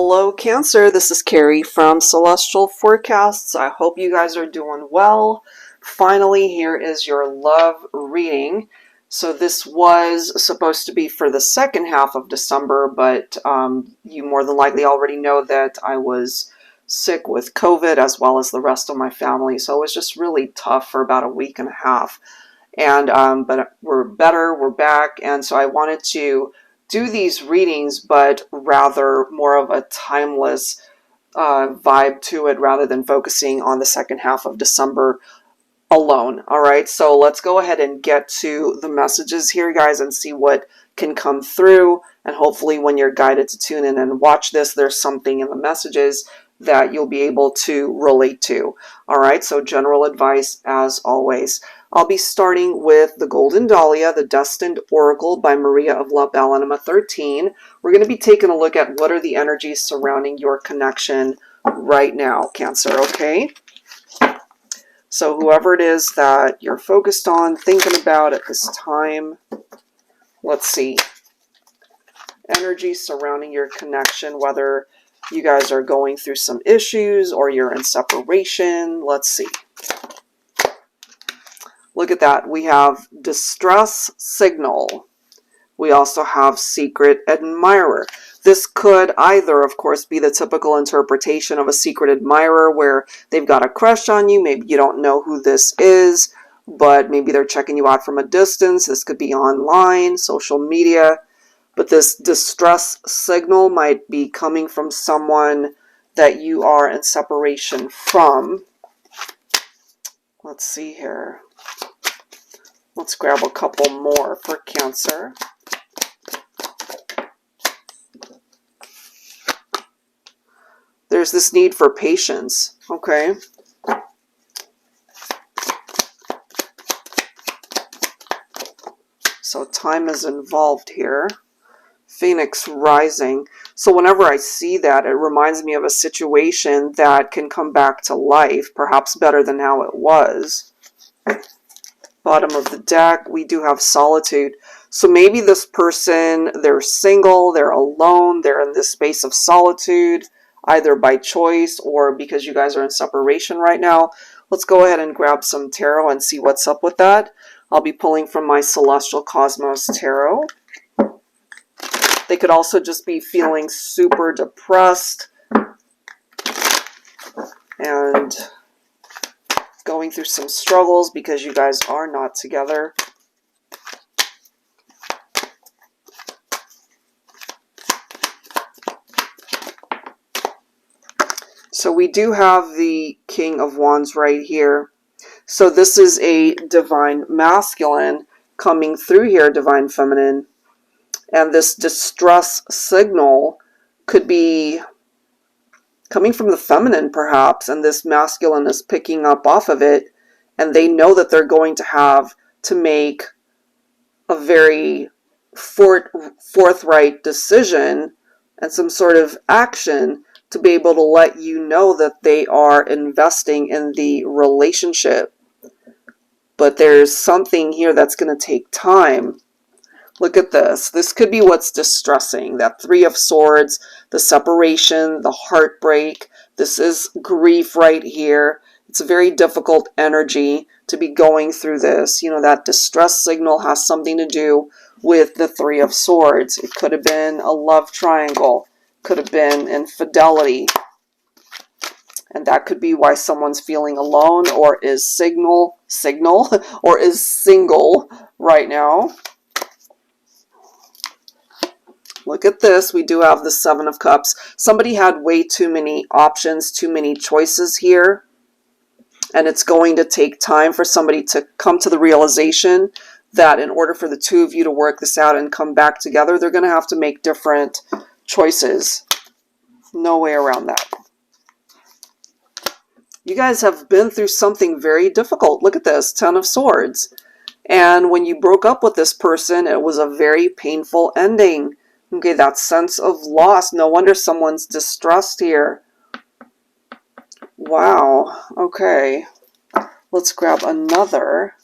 Hello Cancer, this is Carrie from Celestial Forecasts. I hope you guys are doing well. Finally, here is your love reading. So this was supposed to be for the second half of December, but you more than likely already know that I was sick with COVID as well as the rest of my family. So it was just really tough for about a week and a half. And but we're better, we're back, and so I wanted to do these readings, but rather more of a timeless vibe to it rather than focusing on the second half of December alone. All right, so let's go ahead and get to the messages here, guys, and see what can come through. And hopefully when you're guided to tune in and watch this, there's something in the messages that you'll be able to relate to. All right, so general advice as always. I'll be starting with the Golden Dahlia, the Destined Oracle by Maria of La Belle Anima 13. We're going to be taking a look at what are the energies surrounding your connection right now, Cancer, okay? So whoever it is that you're focused on, thinking about at this time, let's see. Energy surrounding your connection, whether you guys are going through some issues or you're in separation. Let's see. Look at that. We have distress signal. We also have secret admirer. This could either, of course, be the typical interpretation of a secret admirer where they've got a crush on you. Maybe you don't know who this is, but maybe they're checking you out from a distance. This could be online, social media. But this distress signal might be coming from someone that you are in separation from. Let's see here. Let's grab a couple more for Cancer. There's this need for patience, okay? So time is involved here. Phoenix rising. So whenever I see that, it reminds me of a situation that can come back to life, perhaps better than how it was. Bottom of the deck, we do have solitude. So maybe this person, they're single, they're alone, they're in this space of solitude, either by choice or because you guys are in separation right now. Let's go ahead and grab some tarot and see what's up with that. I'll be pulling from my Celestial Cosmos Tarot. They could also just be feeling super depressed and going through some struggles because you guys are not together. So we do have the King of Wands right here. So this is a divine masculine coming through here, divine feminine. And this distress signal could be coming from the feminine, perhaps, and this masculine is picking up off of it, and they know that they're going to have to make a very forthright decision and some sort of action to be able to let you know that they are investing in the relationship. But there's something here that's going to take time. Look at this. This could be what's distressing. That Three of Swords, the separation, the heartbreak. This is grief right here. It's a very difficult energy to be going through this. You know, that distress signal has something to do with the Three of Swords. It could have been a love triangle. Could have been infidelity. And that could be why someone's feeling alone or is single or is single right now. Look at this. We do have the Seven of Cups. Somebody had way too many options, too many choices here. And it's going to take time for somebody to come to the realization that in order for the two of you to work this out and come back together, they're going to have to make different choices. No way around that. You guys have been through something very difficult. Look at this, Ten of Swords. And when you broke up with this person, it was a very painful ending. Okay, that sense of loss. No wonder someone's distressed here. Wow. Okay. Let's grab another.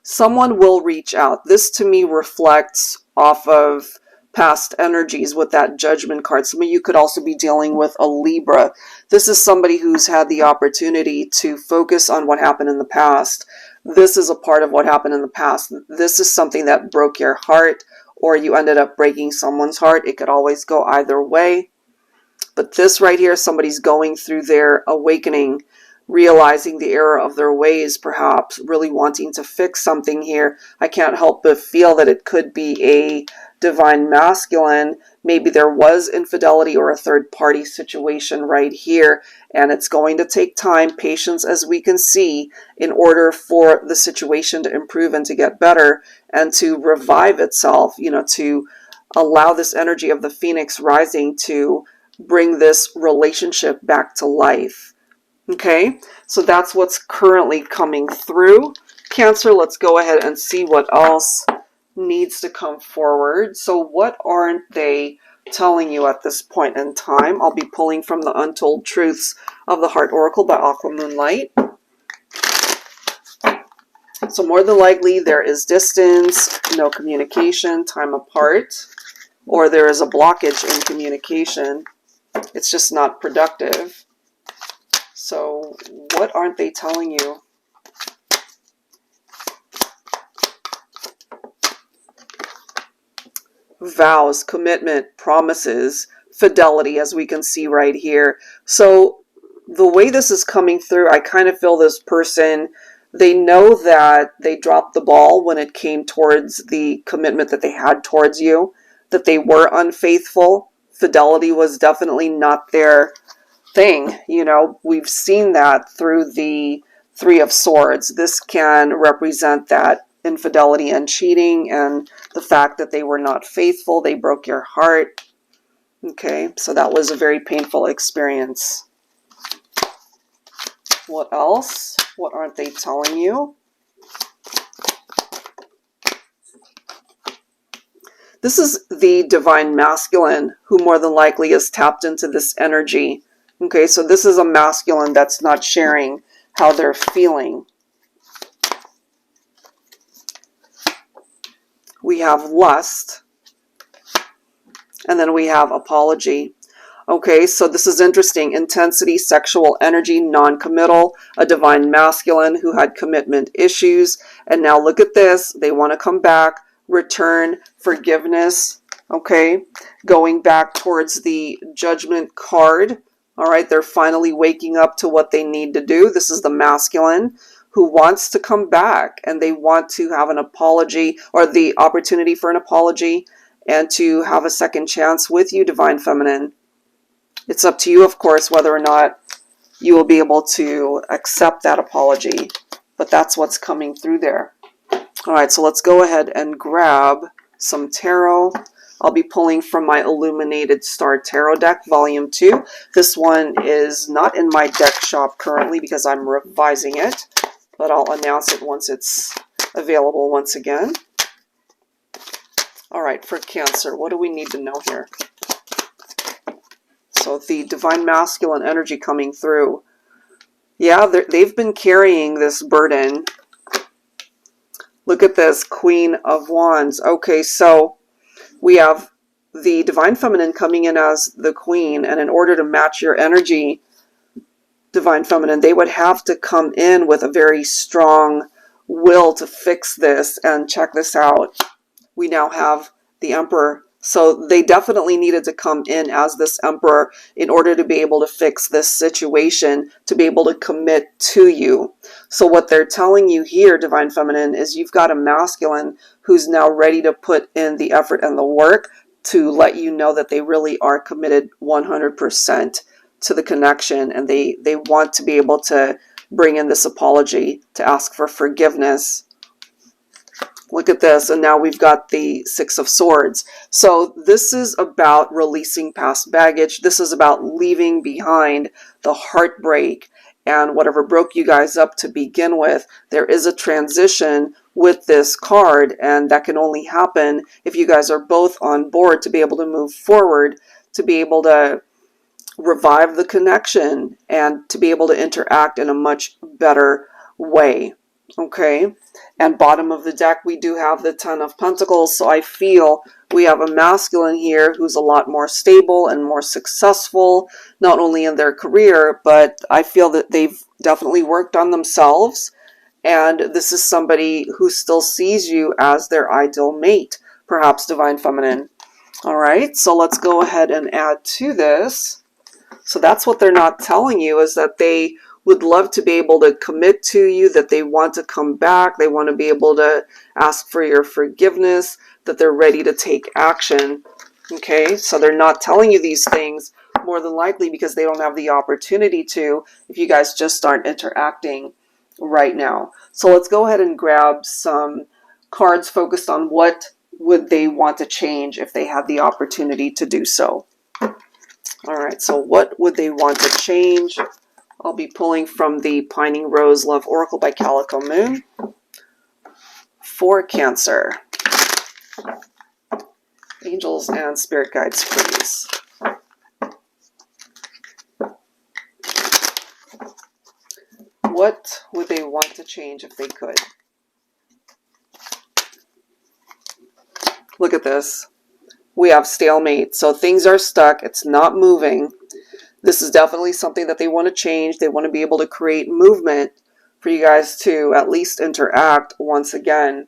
Someone will reach out. This to me reflects off of past energies with that Judgment card. Some of you could also be dealing with a Libra. This is somebody who's had the opportunity to focus on what happened in the past. This is a part of what happened in the past. This is something that broke your heart, or you ended up breaking someone's heart. It could always go either way. But this right here, somebody's going through their awakening, realizing the error of their ways, perhaps really wanting to fix something here. I can't help but feel that it could be a divine masculine. Maybe there was infidelity or a third party situation right here, and it's going to take time, patience, as we can see, in order for the situation to improve and to get better and to revive itself, you know, to allow this energy of the phoenix rising to bring this relationship back to life. Okay, so that's what's currently coming through. Cancer, let's go ahead and see what else needs to come forward. So what aren't they telling you at this point in time? I'll be pulling from the Untold Truths of the Heart Oracle by Aqua Moonlight. So more than likely there is distance, no communication, time apart, or there is a blockage in communication. It's just not productive. So what aren't they telling you? Vows, commitment, promises, fidelity, as we can see right here. So the way this is coming through, I kind of feel this person, they know that they dropped the ball when it came towards the commitment that they had towards you, that they were unfaithful. Fidelity was definitely not their thing. You know, we've seen that through the Three of Swords. This can represent that infidelity and cheating and the fact that they were not faithful. They broke your heart. Okay, so that was a very painful experience. What else? What aren't they telling you? This is the divine masculine who more than likely is tapped into this energy. Okay, so this is a masculine that's not sharing how they're feeling. We have lust, and then we have apology. Okay, so this is interesting. Intensity, sexual energy, non-committal, a divine masculine who had commitment issues. And now look at this. They want to come back, return, forgiveness. Okay, going back towards the Judgment card. All right, they're finally waking up to what they need to do. This is the masculine who wants to come back, and they want to have an apology or the opportunity for an apology and to have a second chance with you, divine feminine. It's up to you, of course, whether or not you will be able to accept that apology, but that's what's coming through there. All right, so let's go ahead and grab some tarot. I'll be pulling from my Illuminated Star Tarot deck, Volume 2. This one is not in my deck shop currently because I'm revising it, but I'll announce it once it's available once again. All right, for Cancer, what do we need to know here? So the divine masculine energy coming through. Yeah, they've been carrying this burden. Look at this, Queen of Wands. Okay, so we have the divine feminine coming in as the queen, and in order to match your energy, divine feminine, they would have to come in with a very strong will to fix this. And check this out. We now have the Emperor. So they definitely needed to come in as this Emperor in order to be able to fix this situation, to be able to commit to you. So what they're telling you here, divine feminine, is you've got a masculine who's now ready to put in the effort and the work to let you know that they really are committed 100% to the connection, and they want to be able to bring in this apology, to ask for forgiveness. Look at this, and now we've got the Six of Swords. So this is about releasing past baggage. This is about leaving behind the heartbreak and whatever broke you guys up to begin with. There is a transition with this card, and that can only happen if you guys are both on board to be able to move forward, to be able to revive the connection, and to be able to interact in a much better way. Okay, and bottom of the deck we do have the Ten of Pentacles, so I feel we have a masculine here who's a lot more stable and more successful, not only in their career, but I feel that they've definitely worked on themselves, and this is somebody who still sees you as their ideal mate, perhaps Divine Feminine. All right, so let's go ahead and add to this. So that's what they're not telling you, is that they would love to be able to commit to you, that they want to come back, they want to be able to ask for your forgiveness, that they're ready to take action. Okay, so they're not telling you these things more than likely because they don't have the opportunity to, if you guys just aren't interacting right now. So let's go ahead and grab some cards focused on what would they want to change if they had the opportunity to do so. All right, so what would they want to change? I'll be pulling from the Pining Rose Love Oracle by Calico Moon for Cancer. Angels and Spirit Guides, please. What would they want to change if they could? Look at this. We have stalemate. So things are stuck. It's not moving. This is definitely something that they want to change. They want to be able to create movement for you guys to at least interact once again.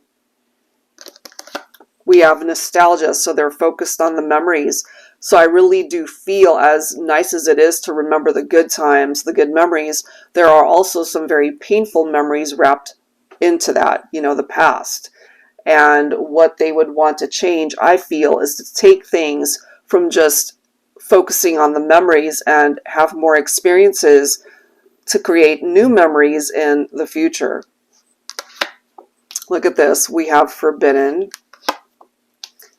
We have nostalgia, so they're focused on the memories. So I really do feel, as nice as it is to remember the good times, the good memories, there are also some very painful memories wrapped into that, you know, the past. And what they would want to change, I feel, is to take things from just focusing on the memories and have more experiences to create new memories in the future. Look at this. We have forbidden,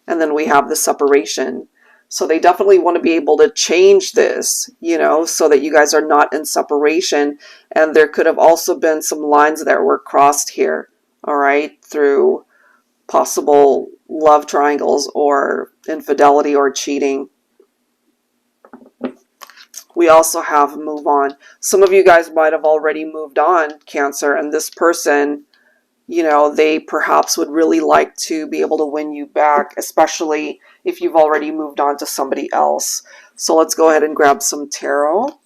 and then we have the separation. So they definitely want to be able to change this, you know, so that you guys are not in separation. And there could have also been some lines that were crossed here, all right, through possible love triangles or infidelity or cheating. We also have move on. Some of you guys might have already moved on, Cancer, and this person, you know, they perhaps would really like to be able to win you back, especially if you've already moved on to somebody else. So let's go ahead and grab some tarot.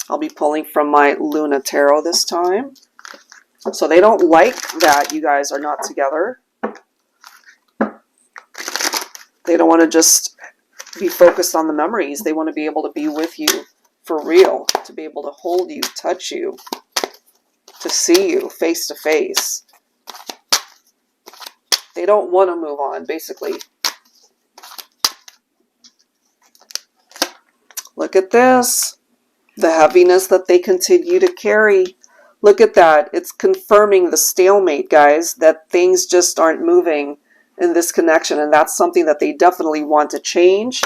I'll be pulling from my Luna Tarot this time. So they don't like that you guys are not together. They don't want to just be focused on the memories. They want to be able to be with you for real, to be able to hold you, touch you, to see you face to face. They don't want to move on, basically. Look at this. The heaviness that they continue to carry. Look at that. It's confirming the stalemate, guys, that things just aren't moving in this connection. And that's something that they definitely want to change.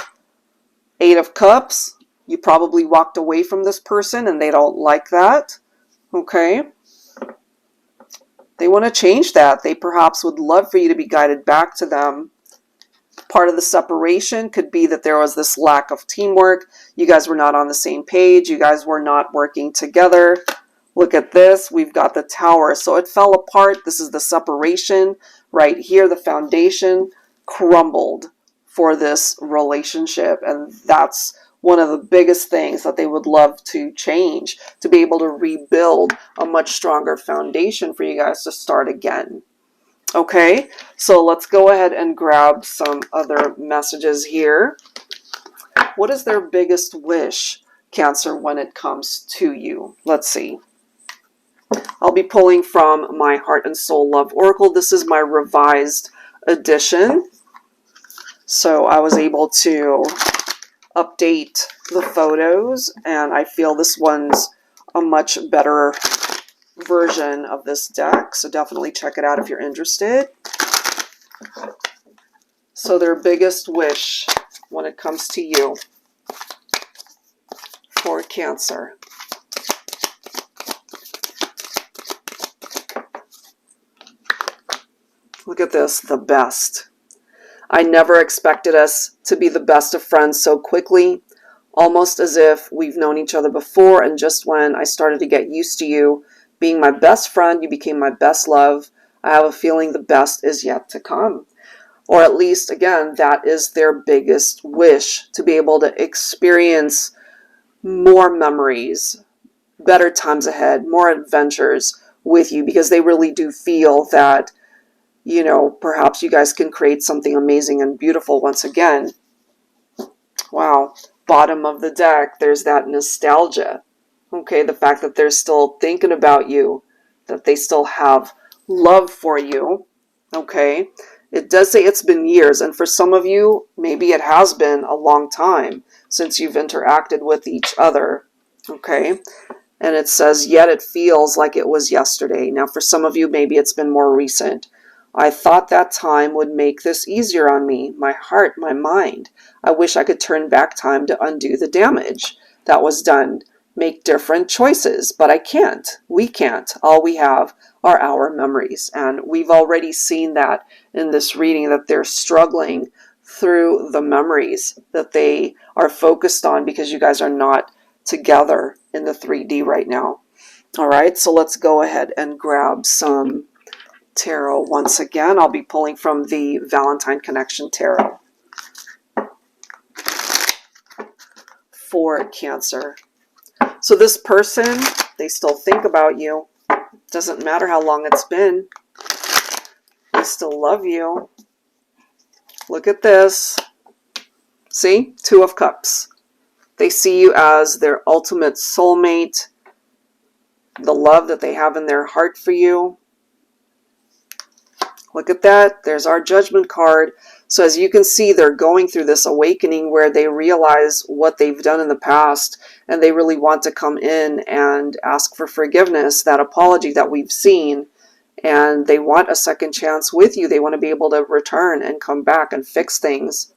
Eight of Cups. You probably walked away from this person and they don't like that. Okay. They want to change that. They perhaps would love for you to be guided back to them. Part of the separation could be that there was this lack of teamwork. You guys were not on the same page. You guys were not working together. Look at this. We've got the Tower. So it fell apart. This is the separation right here. The foundation crumbled for this relationship. And that's one of the biggest things that they would love to change, to be able to rebuild a much stronger foundation for you guys to start again. Okay, so let's go ahead and grab some other messages here. What is their biggest wish, Cancer, when it comes to you? Let's see. I'll be pulling from my Heart and Soul Love Oracle. This is my revised edition. So I was able to update the photos, and I feel this one's a much better version of this deck, so definitely check it out if you're interested. So their biggest wish when it comes to you for Cancer. Look at this, the best. I never expected us to be the best of friends so quickly, almost as if we've known each other before, and just when I started to get used to you, being my best friend, you became my best love. I have a feeling the best is yet to come. Or at least, again, that is their biggest wish, to be able to experience more memories, better times ahead, more adventures with you, because they really do feel that, you know, perhaps you guys can create something amazing and beautiful once again. Wow. Bottom of the deck, there's that nostalgia. Okay, the fact that they're still thinking about you, that they still have love for you. Okay, it does say it's been years, and for some of you, maybe it has been a long time since you've interacted with each other. Okay, and it says, yet it feels like it was yesterday. Now, for some of you, maybe it's been more recent. I thought that time would make this easier on me, my heart, my mind. I wish I could turn back time to undo the damage that was done, make different choices, but I can't. We can't. All we have are our memories, and we've already seen that in this reading, that they're struggling through the memories that they are focused on because you guys are not together in the 3D right now. All right, so let's go ahead and grab some tarot once again. I'll be pulling from the Valentine Connection Tarot for Cancer. So this person, they still think about you. Doesn't matter how long it's been. They still love you. Look at this. See? Two of Cups. They see you as their ultimate soulmate, the love that they have in their heart for you. Look at that. There's our Judgment card. So as you can see, they're going through this awakening where they realize what they've done in the past, and they really want to come in and ask for forgiveness, that apology that we've seen, and they want a second chance with you. They want to be able to return and come back and fix things.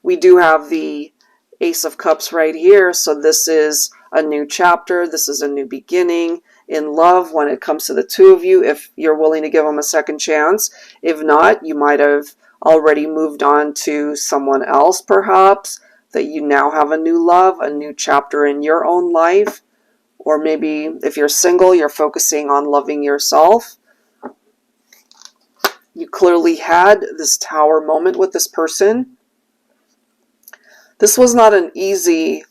We do have the Ace of Cups right here, so this is a new chapter. This is a new beginning in love when it comes to the two of you, if you're willing to give them a second chance. If not, you might have already moved on to someone else, perhaps, that you now have a new love, a new chapter in your own life. Or maybe if you're single, you're focusing on loving yourself. You clearly had this Tower moment with this person. This was not an easy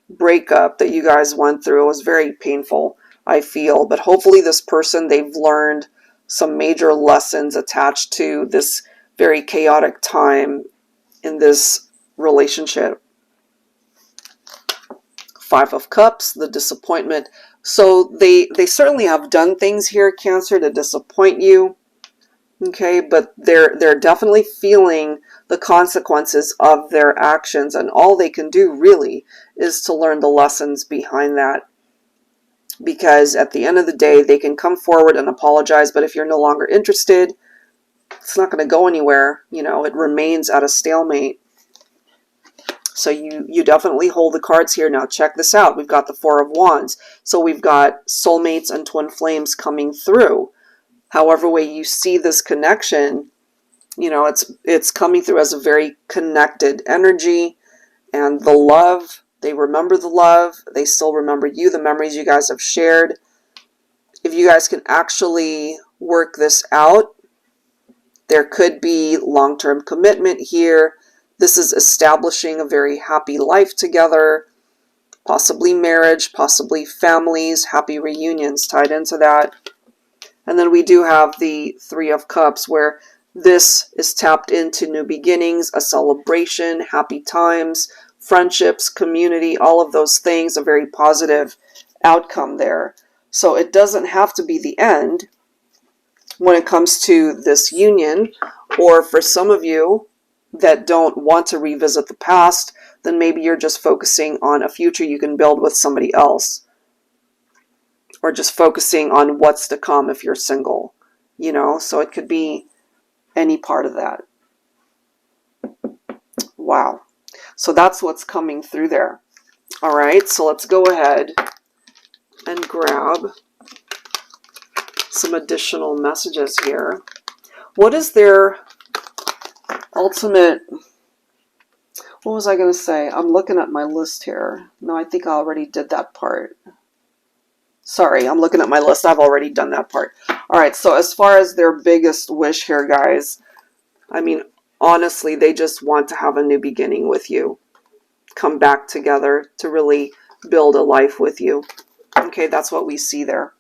breakup that you guys went through. It was very painful, I feel. But hopefully this person, they've learned some major lessons attached to this very chaotic time in this relationship. Five of Cups, the disappointment. So they certainly have done things here, Cancer, to disappoint you. Okay, but they're definitely feeling the consequences of their actions, and all they can do really is to learn the lessons behind that. Because at the end of the day, they can come forward and apologize, but if you're no longer interested, it's not going to go anywhere. You know, it remains at a stalemate. So you definitely hold the cards here. Now check this out. We've got the Four of Wands. So we've got soulmates and twin flames coming through. However way you see this connection, you know, it's coming through as a very connected energy. And the love, they remember the love. They still remember you, the memories you guys have shared. If you guys can actually work this out, there could be long-term commitment here. This is establishing a very happy life together, possibly marriage, possibly families, happy reunions tied into that. And then we do have the Three of Cups, where this is tapped into new beginnings, a celebration, happy times, friendships, community, all of those things, a very positive outcome there. So it doesn't have to be the end when it comes to this union. Or for some of you that don't want to revisit the past, then maybe you're just focusing on a future you can build with somebody else. Or just focusing on what's to come if you're single, you know, so it could be any part of that. Wow. So that's what's coming through there. All right, so let's go ahead and grab some additional messages here. What is their ultimate, what was I going to say? I'm looking at my list here. No, I think I already did that part. Sorry, I'm looking at my list. I've already done that part. All right, so as far as their biggest wish here, guys, I mean, honestly, they just want to have a new beginning with you. Come back together to really build a life with you. Okay, that's what we see there.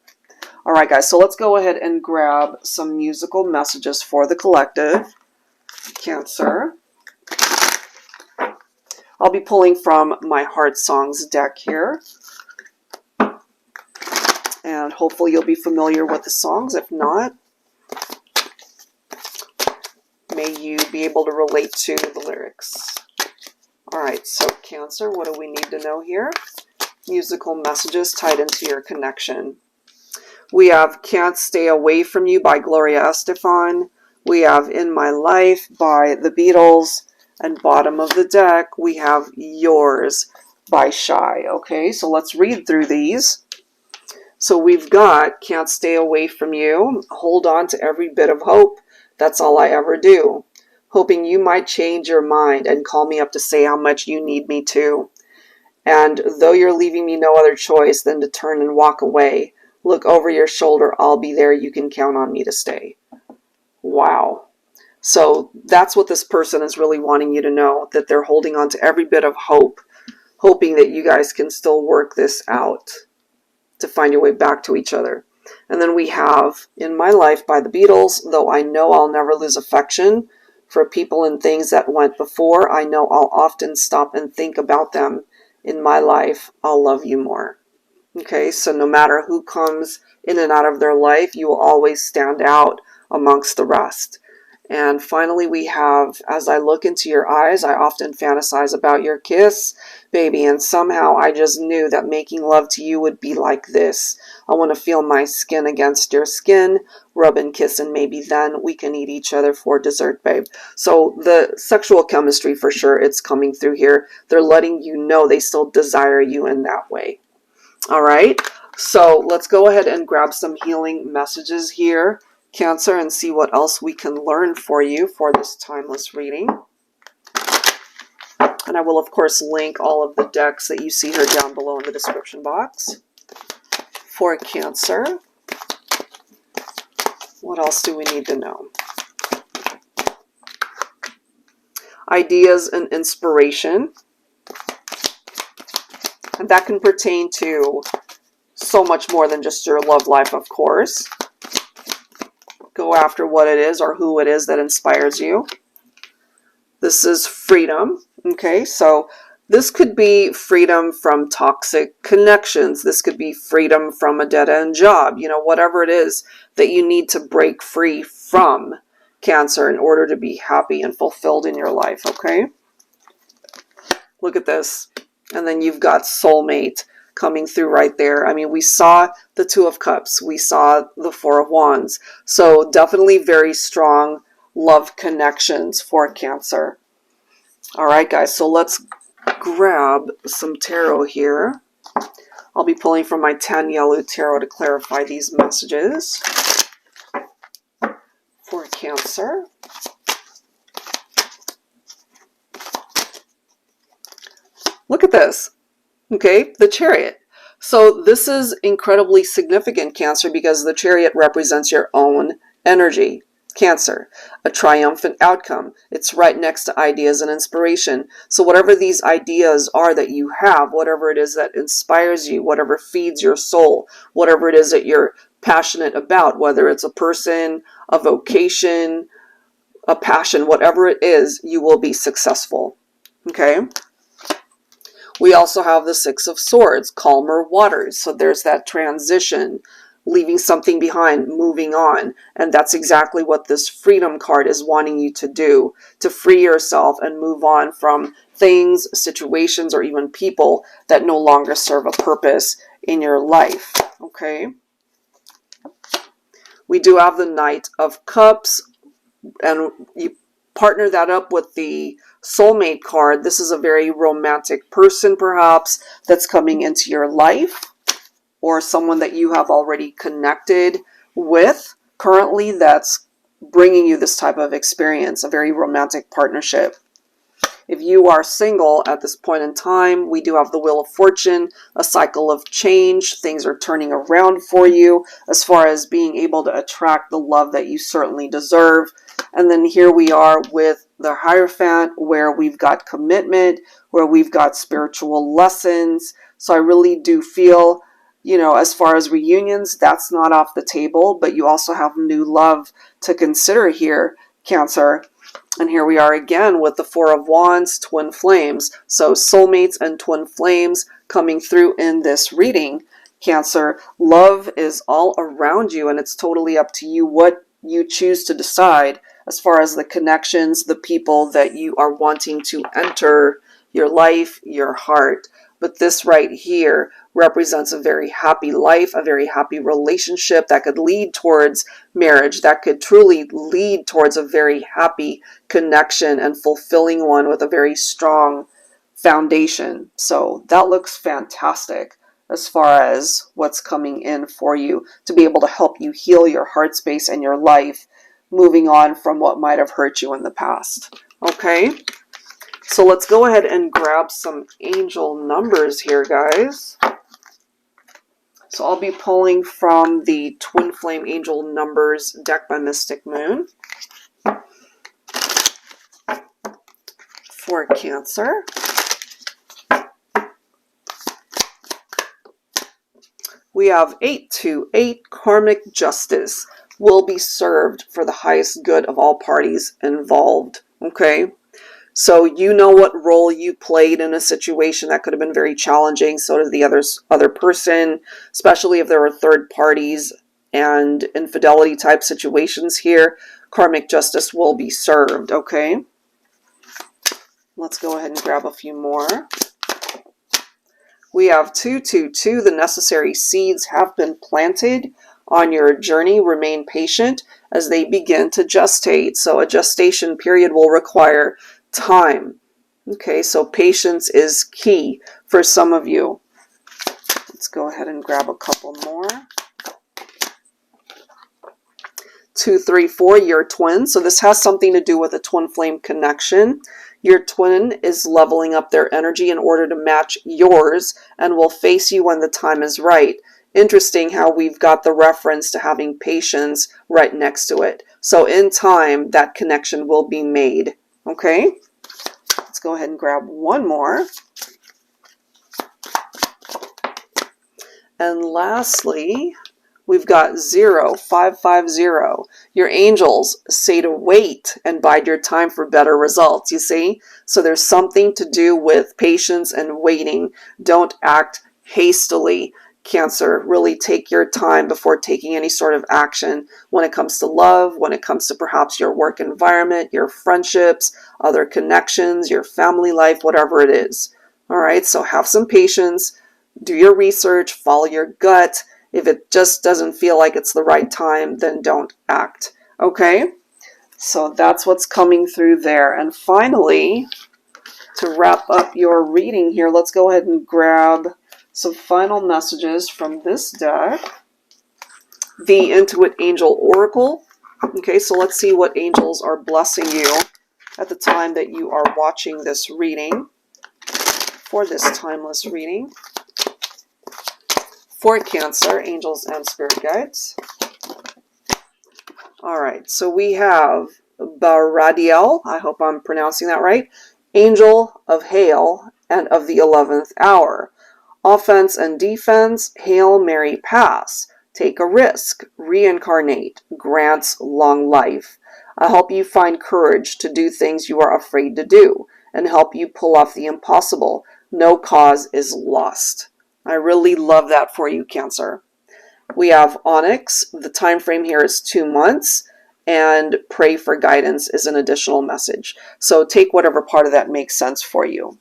All right, guys, so let's go ahead and grab some musical messages for the collective. Cancer. I'll be pulling from my Heart Songs deck here. And hopefully you'll be familiar with the songs. If not, may you be able to relate to the lyrics. All right, so Cancer, what do we need to know here? Musical messages tied into your connection. We have Can't Stay Away From You by Gloria Estefan. We have In My Life by the Beatles. And bottom of the deck, we have Yours by Shy. Okay, so let's read through these. So we've got Can't Stay Away From You. Hold on to every bit of hope. That's all I ever do. Hoping you might change your mind and call me up to say how much you need me to. And though you're leaving me no other choice than to turn and walk away, look over your shoulder, I'll be there, you can count on me to stay. Wow. So that's what this person is really wanting you to know, that they're holding on to every bit of hope, hoping that you guys can still work this out to find your way back to each other. And then we have In My Life by the Beatles. Though I know I'll never lose affection for people and things that went before, I know I'll often stop and think about them. In my life, I'll love you more. Okay, so no matter who comes in and out of their life, you will always stand out amongst the rest. And finally, we have, as I look into your eyes, I often fantasize about your kiss, baby, and somehow I just knew that making love to you would be like this. I want to feel my skin against your skin, rub and kiss, and maybe then we can eat each other for dessert, babe. So the sexual chemistry, for sure, it's coming through here. They're letting you know they still desire you in that way. All right, so let's go ahead and grab some healing messages here, Cancer, and see what else we can learn for you for this timeless reading. And I will, of course, link all of the decks that you see here down below in the description box. For Cancer, what else do we need to know? Ideas and inspiration. And that can pertain to so much more than just your love life, of course. Go after what it is or who it is that inspires you. This is freedom. Okay, so this could be freedom from toxic connections. This could be freedom from a dead-end job. You know, whatever it is that you need to break free from, Cancer, in order to be happy and fulfilled in your life, okay? Look at this. And then you've got soulmate coming through right there. I mean, we saw the Two of Cups. We saw the Four of Wands. So definitely very strong love connections for Cancer. All right, guys, so let's grab some tarot here. I'll be pulling from my TANIELU tarot to clarify these messages for Cancer. Look at this. Okay, the Chariot. So this is incredibly significant, Cancer, because the Chariot represents your own energy. Cancer, a triumphant outcome. It's right next to ideas and inspiration. So whatever these ideas are that you have, whatever it is that inspires you, whatever feeds your soul, whatever it is that you're passionate about, whether it's a person, a vocation, a passion, whatever it is, you will be successful. Okay? We also have the Six of Swords, calmer waters. So there's that transition, leaving something behind, moving on. And that's exactly what this freedom card is wanting you to do, to free yourself and move on from things, situations, or even people that no longer serve a purpose in your life. Okay? We do have the Knight of Cups, and you partner that up with the soulmate card. This is a very romantic person, perhaps, that's coming into your life, or someone that you have already connected with currently that's bringing you this type of experience, a very romantic partnership. If you are single at this point in time, we do have the Wheel of Fortune, a cycle of change. Things are turning around for you as far as being able to attract the love that you certainly deserve. And then here we are with the Hierophant, where we've got commitment, where we've got spiritual lessons. So I really do feel, you know, as far as reunions, that's not off the table, but you also have new love to consider here, Cancer. And here we are again with the Four of Wands, twin flames. So soulmates and twin flames coming through in this reading, Cancer. Love is all around you, and it's totally up to you what you choose to decide as far as the connections, the people that you are wanting to enter your life, your heart. But this right here represents a very happy life, a very happy relationship that could lead towards marriage, that could truly lead towards a very happy connection and fulfilling one with a very strong foundation. So that looks fantastic as far as what's coming in for you to be able to help you heal your heart space and your life, moving on from what might have hurt you in the past. Okay? So let's go ahead and grab some angel numbers here, guys. So I'll be pulling from the Twin Flame Angel Numbers deck by Mystic Moon for Cancer. We have 828, Karmic Justice will be served for the highest good of all parties involved. Okay? So you know what role you played in a situation that could have been very challenging. So did the other person, especially if there were third parties and infidelity type situations here. Karmic justice will be served, okay? Let's go ahead and grab a few more. We have 222. The necessary seeds have been planted on your journey. Remain patient as they begin to gestate. So a gestation period will require time. Okay, so patience is key for some of you. Let's go ahead and grab a couple more. 234, your twin. So this has something to do with a twin flame connection. Your twin is leveling up their energy in order to match yours and will face you when the time is right. Interesting how we've got the reference to having patience right next to it. So in time, that connection will be made. Okay, let's go ahead and grab one more. And lastly, we've got 0550. Your angels say to wait and bide your time for better results, you see? So there's something to do with patience and waiting. Don't act hastily. Cancer, really take your time before taking any sort of action when it comes to love, when it comes to perhaps your work environment, your friendships, other connections, your family life, whatever it is. All right, so have some patience, do your research, follow your gut. If it just doesn't feel like it's the right time, then don't act. Okay, so that's what's coming through there. And finally, to wrap up your reading here, let's go ahead and grab some final messages from this deck. The Intuit Angel Oracle. Okay, so let's see what angels are blessing you at the time that you are watching this reading, for this timeless reading. For Cancer, angels and spirit guides. All right, so we have Baradiel, I hope I'm pronouncing that right, Angel of Hail and of the 11th hour. Offense and defense, Hail Mary pass. Take a risk, reincarnate, grants long life. I help you find courage to do things you are afraid to do, and help you pull off the impossible. No cause is lost. I really love that for you, Cancer. We have Onyx. The time frame here is 2 months, and pray for guidance is an additional message. So take whatever part of that makes sense for you.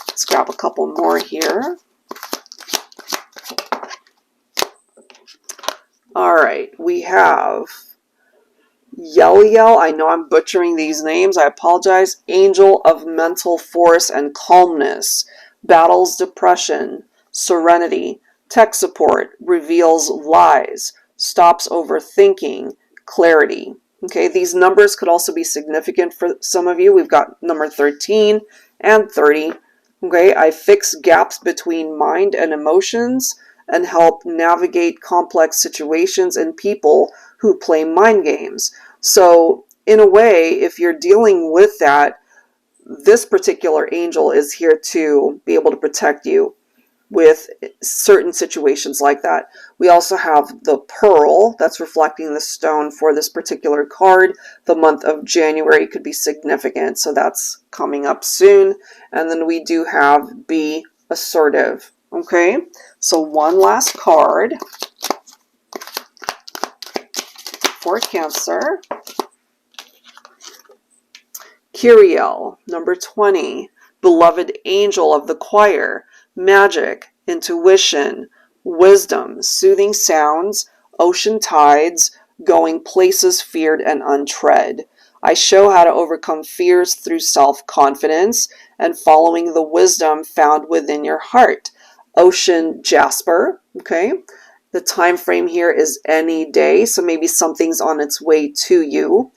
Let's grab a couple more here. All right, we have Yell. I know I'm butchering these names. I apologize. Angel of mental force and calmness. Battles depression. Serenity. Tech support. Reveals lies. Stops overthinking. Clarity. Okay, these numbers could also be significant for some of you. We've got number 13 and 30. Okay, I fix gaps between mind and emotions and help navigate complex situations and people who play mind games. So, in a way, if you're dealing with that, this particular angel is here to be able to protect you with certain situations like that. We also have the pearl that's reflecting the stone for this particular card. The month of January could be significant, so that's coming up soon. And then we do have be assertive. Okay, so one last card for Cancer. Kiriel, number 20, beloved angel of the choir, magic, intuition, wisdom, soothing sounds, ocean tides, going places feared and untread. I show how to overcome fears through self-confidence and following the wisdom found within your heart. Ocean jasper, okay? The time frame here is any day, so maybe something's on its way to you.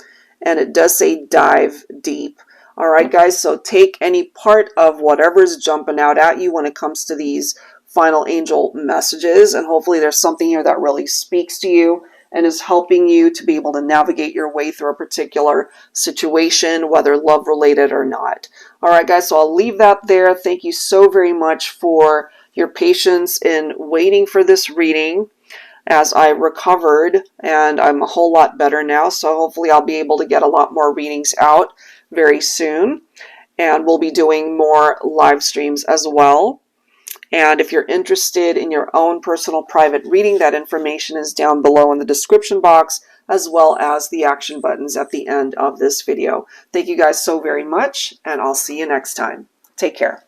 And it does say dive deep. All right, guys, so take any part of whatever's jumping out at you when it comes to these final angel messages, and hopefully there's something here that really speaks to you and is helping you to be able to navigate your way through a particular situation, whether love related or not. All right, guys, so I'll leave that there. Thank you so very much for your patience in waiting for this reading, as I recovered, and I'm a whole lot better now, so hopefully I'll be able to get a lot more readings out very soon, and we'll be doing more live streams as well. And if you're interested in your own personal private reading, that information is down below in the description box, as well as the action buttons at the end of this video. Thank you guys so very much, and I'll see you next time. Take care.